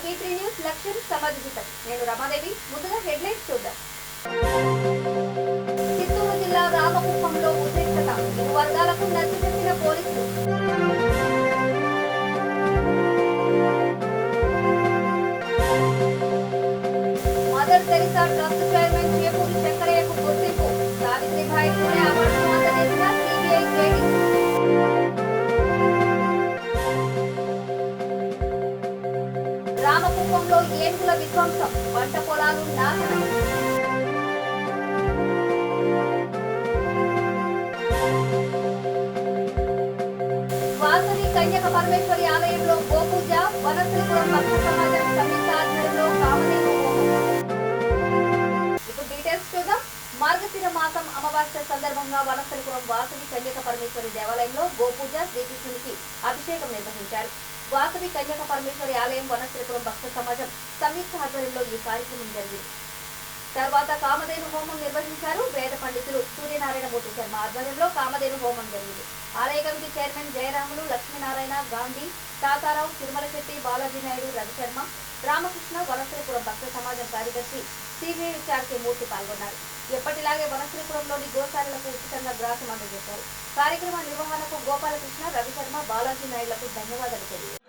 P3 news లక్ష్యం సమాజహితం. నేను రమాదేవి. ముందుగా హెడ్లైన్స్ చూద్దాం. చిత్తూరు జిల్లా రామకుప్పంలో ఉద్రిక్తత. ఇరు వర్గాలకు నచ్చజెప్పిన పోలీసులు. Mother Teresa trust chairman Chepuri శంకరయ్యకు గుర్తింపు. సావిత్రిబాయి పూలే అవార్డును అందజేసిన సిబిఐ జేడీ. రామకుప్పంలో ఏనుగుల విధ్వంసం. పంట పొలాలు నాశనం. వాసవి కన్యక పరమేశ్వరి ఆలయంలో గోపూజ. వనశ్రీపురం భక్త సమాజం సంయుక్త ఆధ్వర్యంలో కామధేను హోమం. ఇప్పుడు డీటెయిల్స్ చూద్దాం. మార్గశిర మాసం అమావాస్య సందర్భంగా వనశ్రీపురం వాసవి కన్యక పరమేశ్వరి దేవాలయంలో గోపూజ, శ్రీకృష్ణునికి అభిషేకం నిర్వహించారు. వాసవి కన్యక పరమేశ్వరి ఆలయం వనశ్రీపురం భక్త సమాజం సంయుక్త ఆధ్వర్యంలో ఈ కార్యక్రమం జరిగింది. తర్వాత కామధేను హోమం నిర్వహించారు. వేద పండితులు సూర్యనారాయణమూర్తి శర్మ ఆధ్వర్యంలో కామధేను హోమం జరిగింది. ఆలయ కమిటీ చైర్మన్ జయరాములు, లక్ష్మీనారాయణ, గాంధీ, తాతారావు, తిరుమల శెట్టి, బాలాజీ నాయుడు, రవిశర్మ, రామకృష్ణ, వనశ్రీపురం భక్త సమాజం కార్యదర్శి సిబిఐ విచార్కే మూర్తి పాల్గొన్నారు. ఎప్పటిలాగే వనశ్రీపురంలోని గోశాలలకు ఉచితంగా గ్రాసం అందజేశారు. కార్యక్రమ నిర్వహణకు గోపాలకృష్ణ, రవిశర్మ, బాలాజీ నాయుడులకు ధన్యవాదాలు తెలిపారు.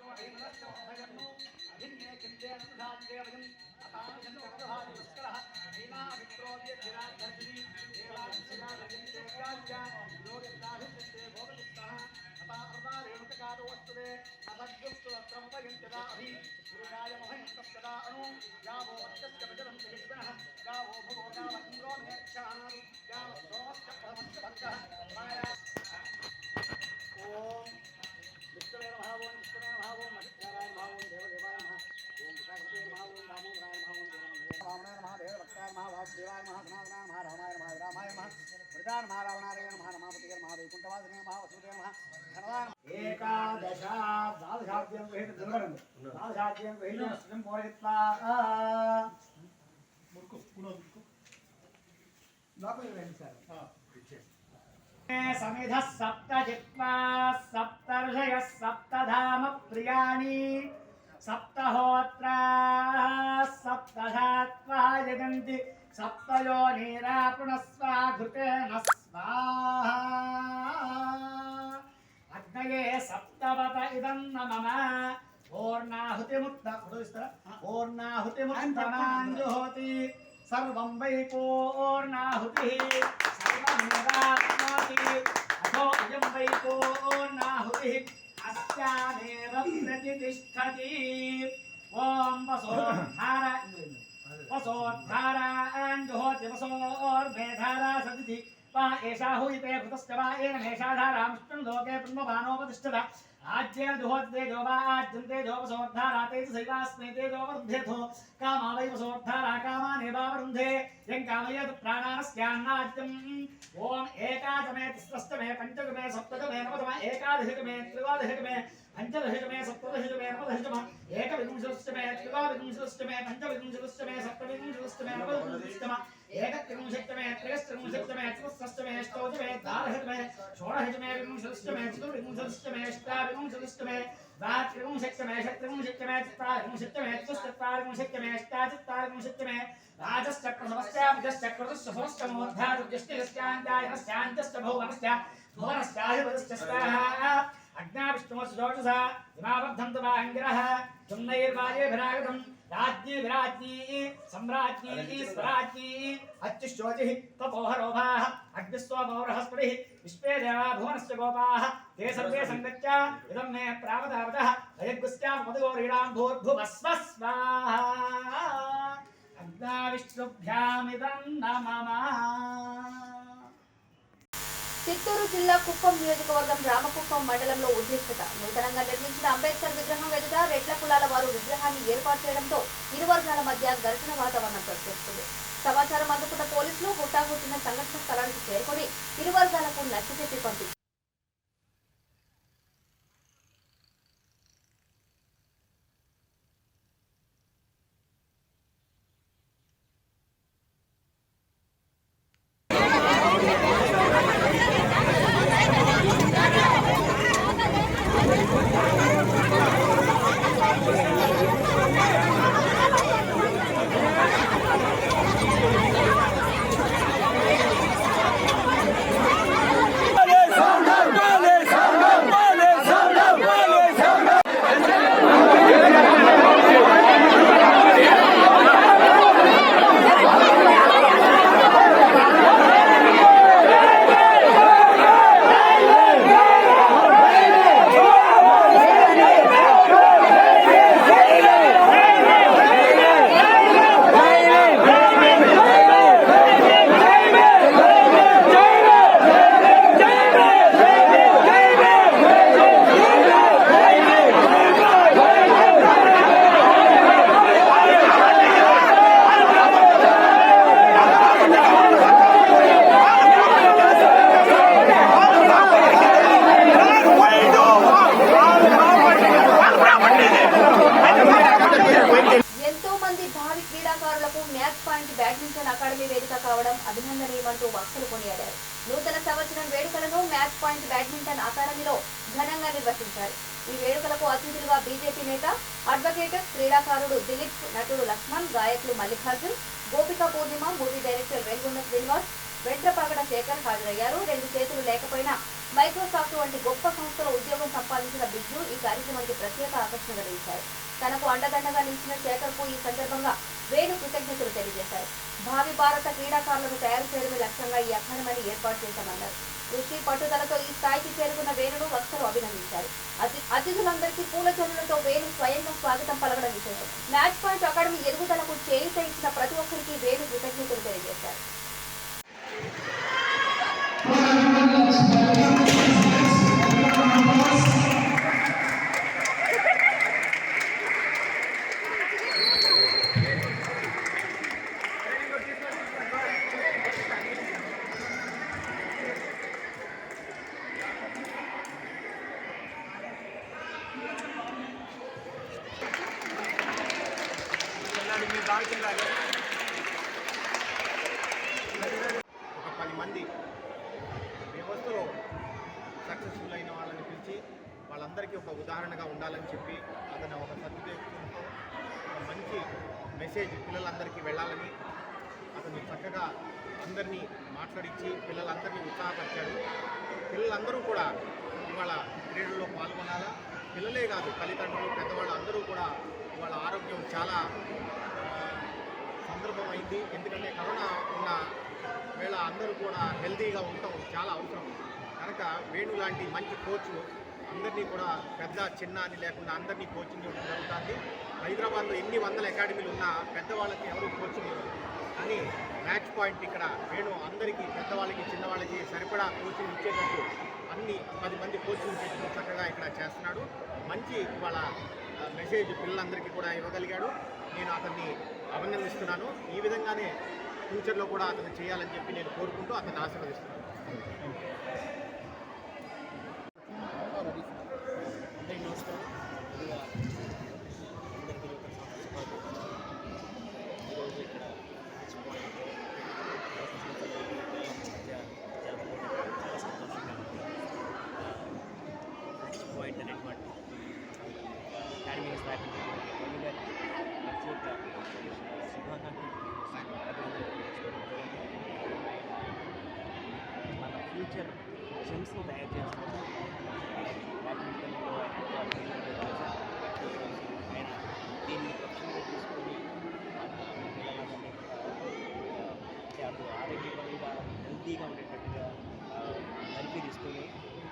समिध सप्त जित्वा सप्तर्षय सप्तधाम प्रियाणि सप्तहोत्रा सप्तधात्वा यजन्ति सप्तयोनिरा पुनस्वाघृतेन स्वाहा अग्नये सप्तवत इदं नमः पूर्णाहुतिमुत्तमाञ्जुहोति सर्वं वै पूर्णाहुतिः सर्वं निरात्माति अथो अयं वै पूर्णाहुतिः अस्यामेव प्रतिष्ठति ॐ वसोद्धाराञ्जुहोति वसोर्मेधारा सदिति वा एषा हुयते कृतश्च वा येन मेषाधारामुष्टं लोके ब्रह्मवानोपतिष्ठता आज्येन जुहोत्ते जोवा आज्यन्ते जोवसोद्धाराते सैवास्मै ते जोवरुन्धेथो कामा वै वसोद्धारा कामानेवावरुन्धे यं कामयेत् प्राणानस्यान्नाज्यम् ॐ एकादमे तिस्रष्टमे पञ्चदमे सप्तदमे नवदमे एकादशकमे त्रिवादशकमे पंचदशकमे सप्तदशकमे नवदशकमे एकविंशतिष्टमे त्रिवाविंशतिष्टमे पंचविंशतिष्टमे सप्तविंशतिष्टमे नवविंशतिष्टमे एकत्रिंशत्तमे त्रयस्त्रिंशत्तमे चतुस्षष्टमे अष्टौत्तमे द्वादशतमे षोडशतमे विंशतिष्टमे चतुर्विंशतिष्टमे अष्टाविंशतिष्टमे द्वात्रिंशत्तमे षट्त्रिंशत्तमे चत्वारिंशत्तमे चतुश्चत्वारिंशत्तमे अष्टाचत्वारिंशत्तमे राजश्चक्रमस्याभिजश्चक्रतुश्च समस्तमोद्धातुर्यष्टिरस्यान्तायनस्यान्तश्च भुवनश्च भुवनश्चाधिपतिश्च स्वाहा अग्नाविष्णुमस्सोषसा इमाबद्धन्तु वाङ्गिरः चुम्नैर्वाजेभिरागतम् राज्ञी विराज्ञी सम्राज्ञी स्वराज्ञी अच्युश्चोचिः तपोहरोभाः अग्निस्वपौरहस्पतिः विश्वे देवा भुवनस्य गोपाः ते सर्वे सङ्गच्छ इदं मे प्रावदावतः अयग्स्यामपदगोरीणां भूर्भुवस्व स्वाहा अग्नाविष्णुभ्यामिदं नमः। చిత్తూరు జిల్లా కుప్పం నియోజకవర్గం రామకుప్పం మండలంలో ఉద్రిక్తత. నూతనంగా నిర్మించిన అంబేద్కర్ విగ్రహం ఎదుట రెడ్ల కులాల వారు విగ్రహాన్ని ఏర్పాటు చేయడంతో ఇరు వర్గాల మధ్య ఘర్షణ వాతావరణం ప్రశ్నిస్తుంది. సమాచారం అందుకున్న పోలీసులు హుటాహుటిన సంఘటన స్థలానికి చేరుకొని ఇరు వర్గాలకు నచ్చజెప్పి పంపించారు. అడ్వకేట్ క్రీడాకారుడు దిలీప్, నటుడు లక్ష్మణ్, గాయకులు మల్లికార్జున్, గోపిక పూర్ణిమ, మూవీ డైరెక్టర్ వెల్గొండ శ్రీనివాస్, వెంట్రపాగడ శేఖర్ హాజరయ్యారు. 2 చేతులు లేకపోయినా మైక్రోసాఫ్ట్ వంటి గొప్ప సంస్థలో ఉద్యోగం సంపాదించిన బిజ్జు ఈ కార్యక్రమానికి ప్రత్యేక ఆకర్షణగా నిలిచారు. తనకు అండదండగా నిలిచిన శేఖర్ కు ఈ సందర్భంగా వేణు కృతజ్ఞతలు తెలియజేశారు. భావి భారత క్రీడాకారులను తయారు చేయడమే లక్ష్యంగా ఈ అకాడమీని ఏర్పాటు చేశామన్నారు. కృషి పట్టుదలతో ఈ స్థాయికి చేరుకున్న వేణును వక్తలు అభినందించారు. అతిథులందరికీ పూల జల్లులతో వేణు స్వయంగా స్వాగతం పలకడం విశేషం. మ్యాచ్ పాయింట్ అకాడమీ ఎదుగుదలకు చేయూత ఇచ్చిన ప్రతి ఒక్కరికి వేణు కృతజ్ఞతలు తెలియజేశారు. ఒక 10 మంది వ్యవస్థలో సక్సెస్ఫుల్ అయిన వాళ్ళని పిలిచి వాళ్ళందరికీ ఒక ఉదాహరణగా ఉండాలని చెప్పి అతను ఒక సదుద్దేశంతో ఒక మంచి మెసేజ్ పిల్లలందరికీ వెళ్ళాలని అతను చక్కగా అందరినీ మాట్లాడించి పిల్లలందరినీ ఉత్సాహపరిచాడు. పిల్లలందరూ కూడా ఇవాళ క్రీడల్లో పాల్గొనాలా. పిల్లలే కాదు, తల్లిదండ్రులు, పెద్దవాళ్ళు అందరూ కూడా ఇవాళ ఆరోగ్యం చాలా సందర్భం అయింది. ఎందుకంటే కరోనా ఉన్న వేళ అందరూ కూడా హెల్తీగా ఉండటం చాలా అవసరం. కనుక వేణు లాంటి మంచి కోచ్ అందరినీ కూడా పెద్ద చిన్న అని లేకుండా అందరినీ కోచింగ్ ఇవ్వడం జరుగుతుంది. హైదరాబాద్లో ఎన్ని వందల అకాడమీలు ఉన్నా పెద్దవాళ్ళకి ఎవరు కోచింగ్ ఇవ్వరు. కానీ మ్యాచ్ పాయింట్ ఇక్కడ వేణు అందరికీ పెద్దవాళ్ళకి చిన్నవాళ్ళకి సరిపడా కోచింగ్ ఇచ్చేటట్టు అన్ని 10 మంది కోచింగ్ చేసి చక్కగా ఇక్కడ చేస్తున్నాడు. మంచి ఇవాళ మెసేజ్ పిల్లలందరికీ కూడా ఇవ్వగలిగాడు. నేను అతన్ని అభినందిస్తున్నాను. ఈ విధంగానే ఫ్యూచర్లో కూడా అతను చేయాలని చెప్పి నేను కోరుకుంటూ అతన్ని ఆశీర్వదిస్తున్నాను. మన ఫ్యూచర్ జెమ్స్ని తయారు చేస్తాము. బ్యాడ్మింటన్లో ఆయన దీన్ని ప్రొఫెషన్గా తీసుకొని పిల్లలందరినీ అటు ఆరోగ్యపరంగా హెల్తీగా ఉండేటట్టుగా పరిశీలిస్తూనే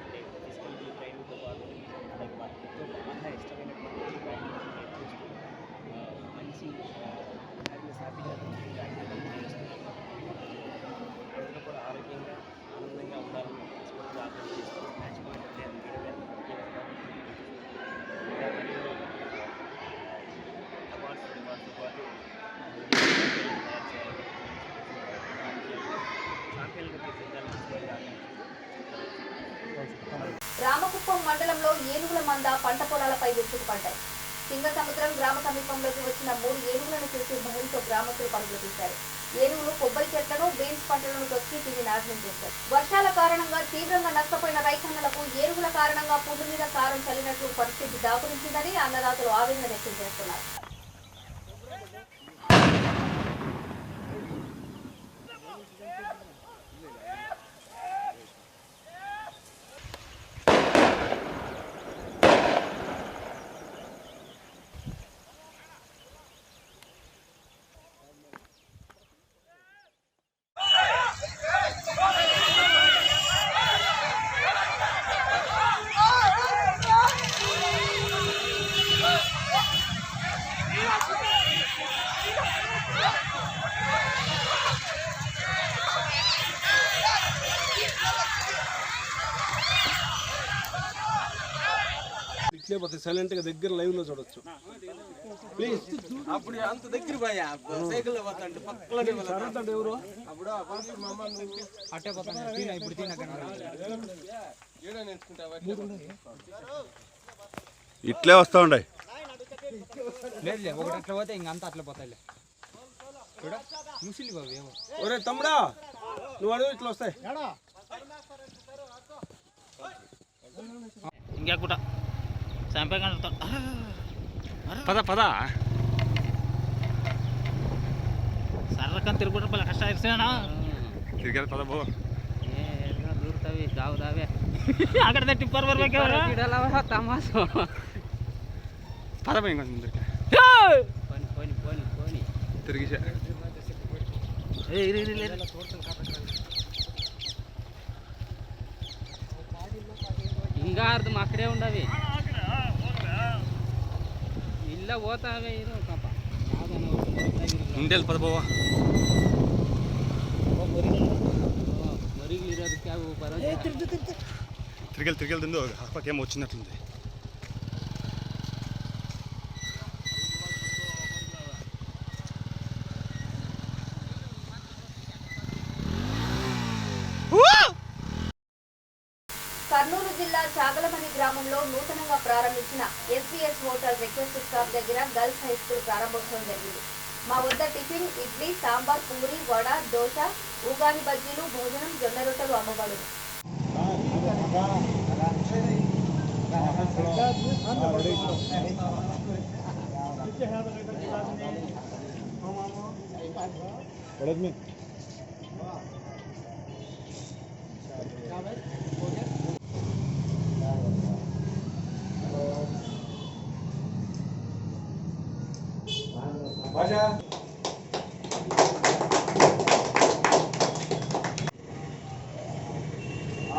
అంటే ఫిజికల్ ట్రైనింగ్తో పాటు అలాగే వాళ్ళకి బాగా ఇష్టమైనటువంటి బ్యాడ్మింటన్ నేర్పిస్తూ మంచి హ్యాపీగా చేస్తున్నాను. అందరూ కూడా ఆరోగ్యంగా ఆనందంగా ఉండాలని మనస్ఫూర్తిగా ఆకాంక్షిస్తూ మ్యాచ్ పాయింట్ అవార్డ్స్తో పాటు ఛాంపియన్గా తీర్చిదిద్దాలని రామకుప్పం మండలంలో ఏనుగుల మంద పంట పొలాలపై విరుచుకుపడ్డాయి. సింగసముద్రం గ్రామ సమీపంలోకి వచ్చిన 3 ఏనుగులను చూసి భయంతో గ్రామస్తులు పరుగులు తీశారు. ఏనుగులు కొబ్బరి చెట్లను, బీన్స్ పంటలను తొక్కి తిని నాశనం చేశారు. వర్షాల కారణంగా తీవ్రంగా నష్టపోయిన రైతన్నలకు ఏనుగుల కారణంగా పుండు మీద కారం చల్లినట్లు పరిస్థితి దాపురించిందని అన్నదాతలు ఆవేదన వ్యక్తం చేస్తున్నారు. ఇట్లే పోతే సైలెంట్గా దగ్గర లైవ్లో చూడొచ్చు. ప్లీజ్ అప్పుడు అంత దగ్గర పోయా సైకిల్ పోతాంటే పక్కనే ఎవరు అట్టే పోతాను ఇప్పుడు ఇట్లే వస్తా ఉండే లేదు ఒకటి అట్లా పోతే ఇంకంతా అట్లా పోతాయిలే చూడ ముసిలి బాబు ఏమో ఒరే తమ్ముడా నువ్వు అడుగు ఇట్లా వస్తాయి ఇంకెక్కుట చంపే పద పద సర్రకం తిరుగుకుంటే కష్ట ఇస్తానా తిరిగేది పద పో దూరుతావి దావుదావే అక్కడ టిప్పర్ ಬರ್ಬೇಕವರ తమాసా పద పోయి ఇంకొంచెం ముందుకి పోని తిరిగి ఇంకా అర్థం అక్కడే ఉండవి ఇల్ల పోతావే ఇది పాప ముందెళ్ళి పద పోవా మరిగి ఇరోదు క్యాబ్ బరో తిరిగెళ్ళి తిందో పక్కేమో వచ్చినట్లుంది కర్నూలు జిల్లా చాగలమణి గ్రామంలో నూతనంగా ప్రారంభించిన ఎస్బీఎస్ హోటల్ రిక్వెస్ట్ స్టాప్ దగ్గర గర్ల్స్ హై స్కూల్ ప్రారంభోత్సవం జరిగింది. మా వద్ద టిఫిన్, ఇడ్లీ, సాంబార్, పూరి, వడ, దోశ, ఉగాని బజ్జీలు, భోజనం, జొన్న రొట్టెలు అమ్మబడును.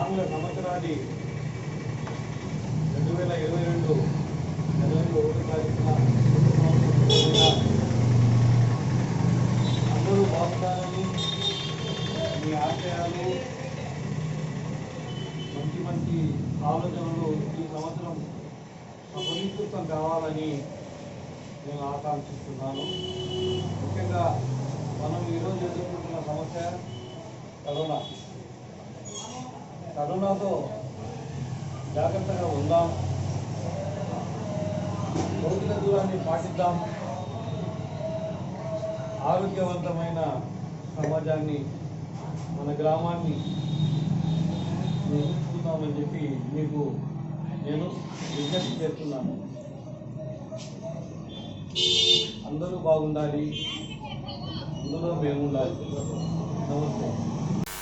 ఆంగ్ల సంవత్సరాది 2022 జనవరి 1వ తారీఖున అందరూ బాగుండాలని మీ ఆశయాలు మంచి ఆలోచనలు ఈ సంవత్సరం సఫలీకృతం కావాలని నేను ఆకాంక్షిస్తున్నాను. ముఖ్యంగా మనం ఈరోజు ఎదుర్కొంటున్న సమస్య కరోనాతో జాగ్రత్తగా ఉందాం, భౌతిక దూరాన్ని పాటిద్దాం, ఆరోగ్యవంతమైన సమాజాన్ని మన గ్రామాన్ని నిర్మించుకుందామని చెప్పి మీకు నేను విజ్ఞప్తి చేస్తున్నాను. అందరూ బాగుండాలి, అందులో మేము ఉండాలి. నమస్తే.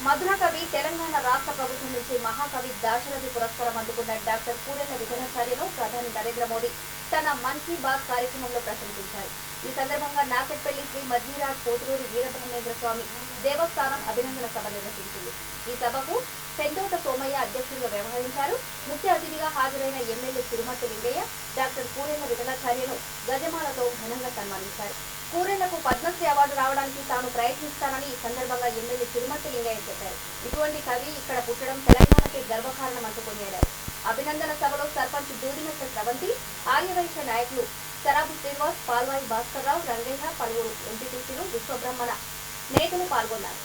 మధుర కవి తెలంగాణ రాష్ట్ర ప్రభుత్వం నుంచి మహాకవి దాశరథి పురస్కారం అందుకున్న డాక్టర్ పూరెల విఠలాచార్యను ప్రధాని నరేంద్ర మోదీ తన మన్ కీ బాత్ కార్యక్రమంలో ప్రశంసించారు. ఈ సందర్భంగా నాకెట్పల్లి శ్రీ మధ్యరాజ్ పోతులూరి వీరబ్రహ్మేంద్ర స్వామి దేవస్థానం అభినందన సభ నిర్వహించింది. ఈ సభకు పెందోట సోమయ్య అధ్యక్షుడిగా వ్యవహరించారు. ముఖ్య అతిథిగా హాజరైన ఎమ్మెల్యే తిరుమతి లింగయ్య డాక్టర్ పూరెల విఠలాచార్యను గజమాలతో ఘనంగా సన్మానించారు. పూరెళ్లకు పద్మశ్రీ అవార్డు రావడానికి తాను ప్రయత్నిస్తానని ఈ సందర్భంగా ఎమ్మెల్యే తిరుమతి లింగయ్య చెప్పారు. ఇటువంటి కవి ఇక్కడ పుట్టడం తెలంగాణకే గర్వకారణం అంటూ కొనియాడారు. అభినందన సభలో సర్పంచ్ దూదిమెట్ట స్రవంతి, ఆర్యవైశ్య నాయకులు సరాబు శ్రీనివాస్, పాల్వాయి భాస్కర్రావు, రంగయ్య, పలువురు ఎంపీటీసీలు, విశ్వబ్రహ్మణ నేతలు పాల్గొన్నారు.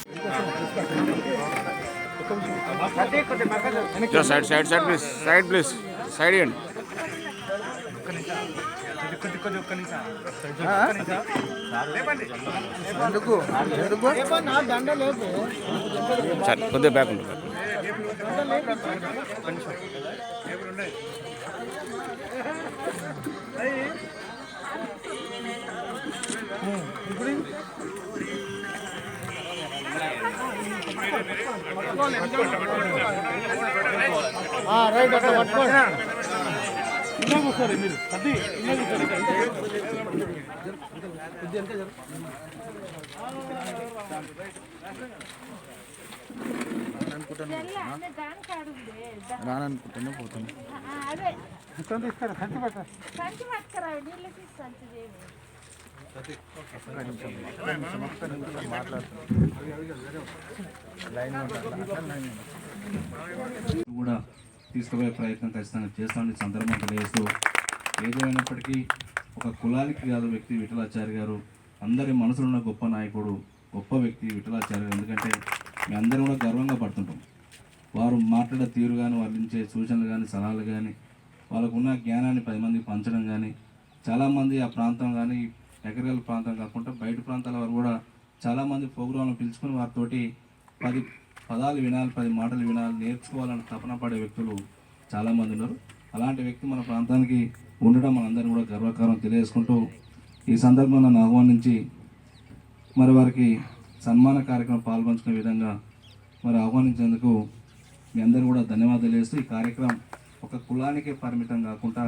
కొద్దిగా బ్యాక్ ఉంటుంది. రైట్ అట్లా పట్టుకోండి. ఇన్నా కూర్చోరు మీరు, అది ఇన్నా కూర్చోరు. రాననుకుంటున్నా పోతాను. తీసుకురా, సంచి పట్టరా, కూడా తీసుకుపోయే ప్రయత్నం ఖచ్చితంగా చేస్తామని సందర్భంగా తెలియజేస్తూ, ఏదేమైనప్పటికీ ఒక కులానికి కాదు వ్యక్తి విఠలాచార్య గారు, అందరి మనసులో ఉన్న గొప్ప నాయకుడు, గొప్ప వ్యక్తి విఠలాచార్య గారు. ఎందుకంటే మీ అందరం కూడా గర్వంగా పడుతుంటాం. వారు మాట్లాడే తీరు కానీ, వాళ్ళు ఇచ్చే సూచనలు కానీ, సలహాలు కానీ, వాళ్ళకున్న జ్ఞానాన్ని 10 మందికి పంచడం కానీ, చాలామంది ఆ ప్రాంతం కానీ ఎకరగల ప్రాంతం కాకుండా బయట ప్రాంతాల వారు కూడా చాలామంది ప్రోగ్రాంలు పిలుచుకొని వారితోటి 10 పదాలు వినాలి, 10 మాటలు వినాలి, నేర్చుకోవాలని తపన పడే వ్యక్తులు చాలామంది ఉన్నారు. అలాంటి వ్యక్తి మన ప్రాంతానికి ఉండడం మనందరం కూడా గర్వకారం తెలియజేసుకుంటూ ఈ సందర్భంగా నన్ను ఆహ్వానించి మరి వారికి సన్మాన కార్యక్రమం పాల్పంచుకునే విధంగా మరి ఆహ్వానించేందుకు మీ అందరూ కూడా ధన్యవాదాలు తెలియజేస్తూ ఈ కార్యక్రమం ఒక కులానికే పరిమితం కాకుండా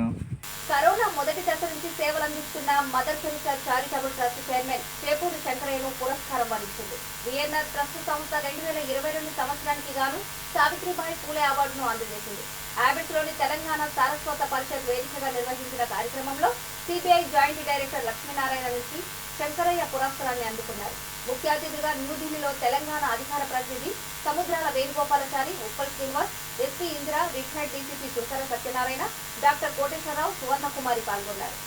కరోనా మొదటి దశ నుంచి సేవలు అందిస్తున్న Mother Teresa charitable trust chairman Chepuri శంకరయ్యను పురస్కారం వరించింది. విఎన్ఆర్ ట్రస్ట్ సంస్థ 2022 సంవత్సరానికి గాను సావిత్రిబాయి పూలే అవార్డును అందజేసింది. ఆబిడ్స్లోని తెలంగాణ సారస్వత పరిషత్ వేదికగా నిర్వహించిన కార్యక్రమంలో సిబిఐ జాయింట్ డైరెక్టర్ లక్ష్మీనారాయణ నుంచి శంకరయ్య పురస్కారాన్ని అందుకున్నారు. ముఖ్య అతిథిగా న్యూఢిల్లీలో తెలంగాణ అధికార ప్రతినిధి Samudrala Venugopalachari, Uppal Srinivas, SP Indira, retired DCP Sunkara Satyanarayana, doctor Koteswararao, Suvarnakumari పాల్గొన్నారు.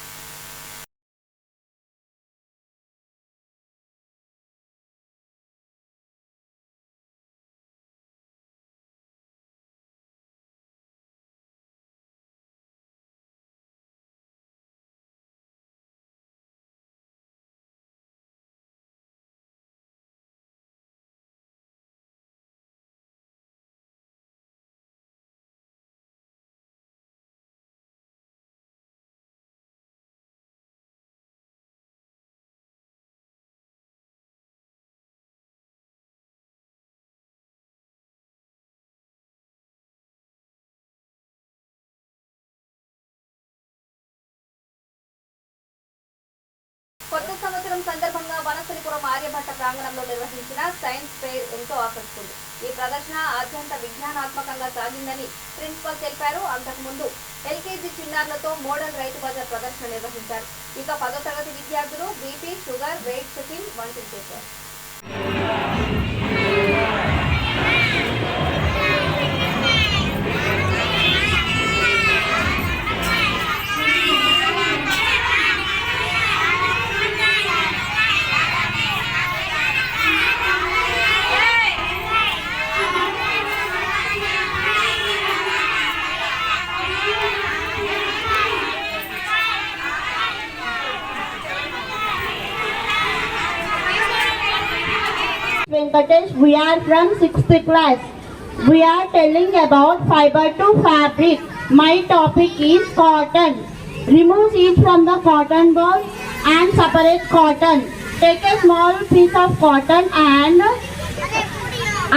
కొత్త సంవత్సరం సందర్భంగా వనస్థలిపురం ఆర్యభట్ట ప్రాంగణంలో నిర్వహించిన సైన్స్ ఫెయిర్ ఎంతో ఆకర్షించింది. ఈ ప్రదర్శన అత్యంత విజ్ఞానాత్మకంగా సాగిందని ప్రిన్సిపల్ తెలిపారు. అంతకుముందు ఎల్కేజీ చిన్నారులతో మోడల్ రైతు బజార్ ప్రదర్శన నిర్వహించారు. ఇక 10వ తరగతి విద్యార్థులు బీపీ, షుగర్, వెయిట్ చెకింగ్ వంటివి చేశారు. Venkatesh, we are from 6th class. We are telling about fiber to fabric. My topic is cotton. Remove seeds from the cotton ball and separate cotton. Take a small piece of cotton and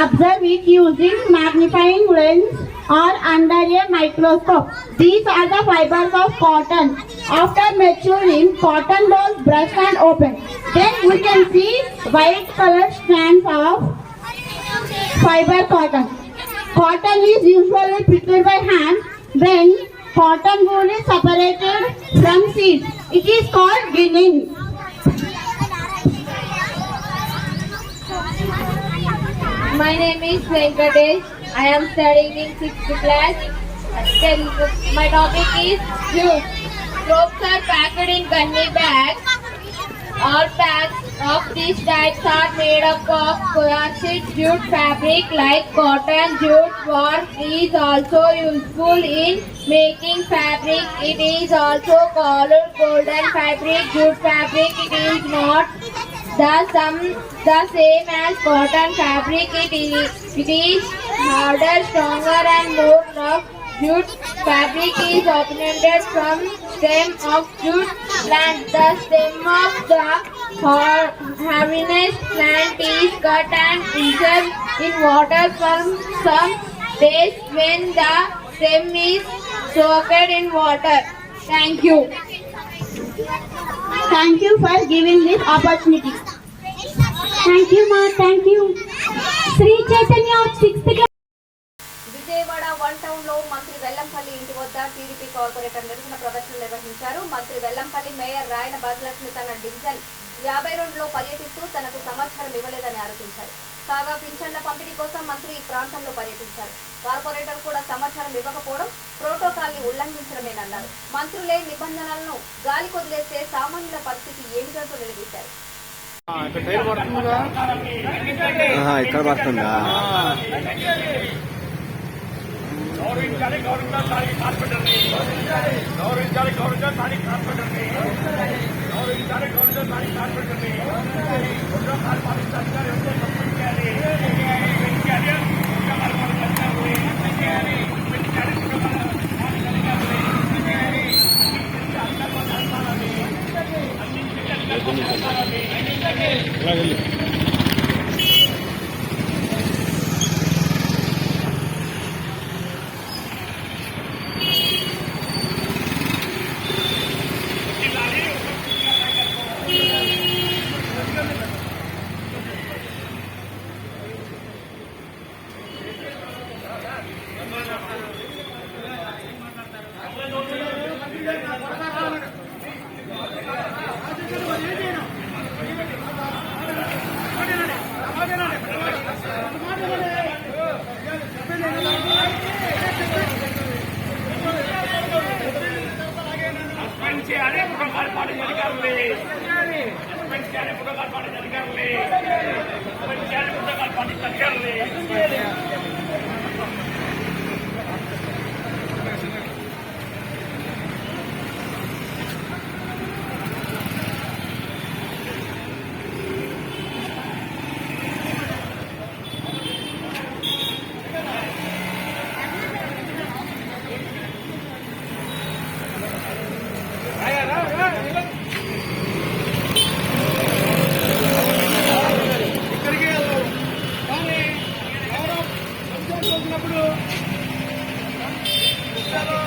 observe it using magnifying lens or under a microscope. These are the fibers of cotton. After maturing, cotton balls brush and open. Then we can see white colored strands of fiber cotton. Cotton is usually picked by hand when cotton wool is separated from seeds. It is called ginning. My name is Venkatesh. I am studying in 6th class. My topic is jute. Ropes are packed in gunny bags. All packs of these types are made up of coarset jute fabric like cotton. Jute warp is also useful in making fabric. It is also called golden fabric. Jute fabric, it is not the same as cotton fabric. It is harder, stronger and more rough. Jute fabric is obtained from stem of jute plant. The stem of the harvest plant is cut and preserved in water for some days when the stem is soaked in water. Thank you. Thank you for giving this opportunity. Thank you, ma. Thank you. Sri Chaitanya of 6th class. Vijayawada one town లో మంత్రి వెల్లంపల్లి ఇంటి వద్ద TDP corporator నిరసన ప్రదర్శన నిర్వహించారు. మంత్రి Vellampalli mayor రాయన భాగ్యలక్ష్మి తన division 52లో పర్యటిస్తూ తనకు సమాచారం ఇవ్వలేదని ఆరోపించారు. కాగా పింఛన్ల పంపిణీ కోసం మంత్రి ఈ ప్రాంతంలో పర్యటించారు. కార్పొరేటర్ కూడా సమాచారం ఇవ్వకపోవడం ప్రోటోకాల్ ని ఉల్లంఘించడమేనన్నారు. మంత్రులే నిబంధనలను గాలి కొదిలేస్తే సామాన్యుల పరిస్థితి ఏమిటంటూ నిలదీశారు. ఇక్కడ పడుతుందా? గౌరవించాలి గౌరవించాలి కార్పొరేటర్ని గౌరవించాలి గౌరవించాలి కార్పొరేటర్ని గౌరవించాలి గౌరవించాలి కార్పొరేటర్ని ప్రోటోకాల్ పాటించాలి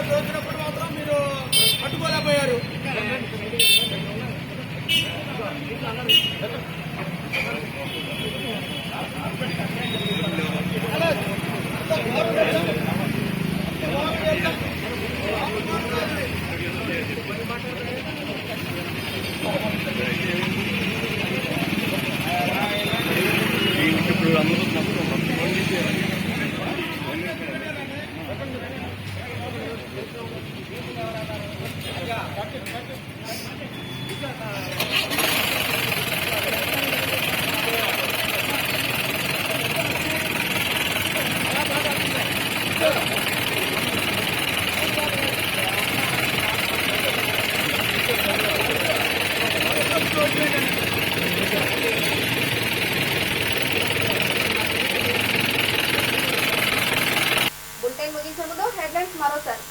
దోచినప్పుడు మాత్రం మీరు పట్టుకోలేకపోయారు. బులెటిన్ ముగించే ముందు హెడ్లైన్స్ మరోసారి.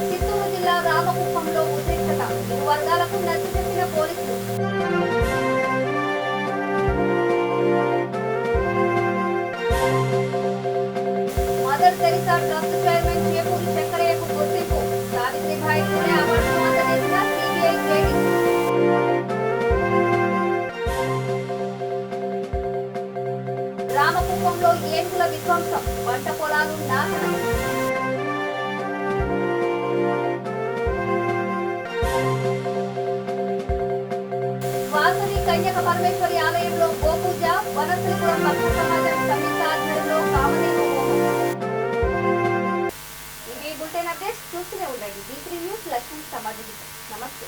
చిత్తూరు జిల్లా రామకుప్పంలో ఉద్రిక్తత, ఇరు వర్గాలకు నచ్చజెప్పిన పోలీసులు. Mother Teresa trust chairman Chepuri శంకరయ్యకు గుర్తింపు, సావిత్రిబాయి పూలే అవార్డును అందజేసిన సిబిఐ జేడీ. రామకుప్పంలో ఏనుగుల విధ్వంసం, పంట పొలాలు నాశనం. వాసవి కన్యక పరమేశ్వరి ఆలయంలో గోపూజ, వనశ్రీపురం భక్త సమాజం సంయుక్త ఆధ్వర్యంలో కామధేను హోమం. ఇవి బులెటిన్ అప్డేట్స్. చూస్తూనే ఉండండి D3 న్యూస్. లక్ష్మీ సమాజం. నమస్తే.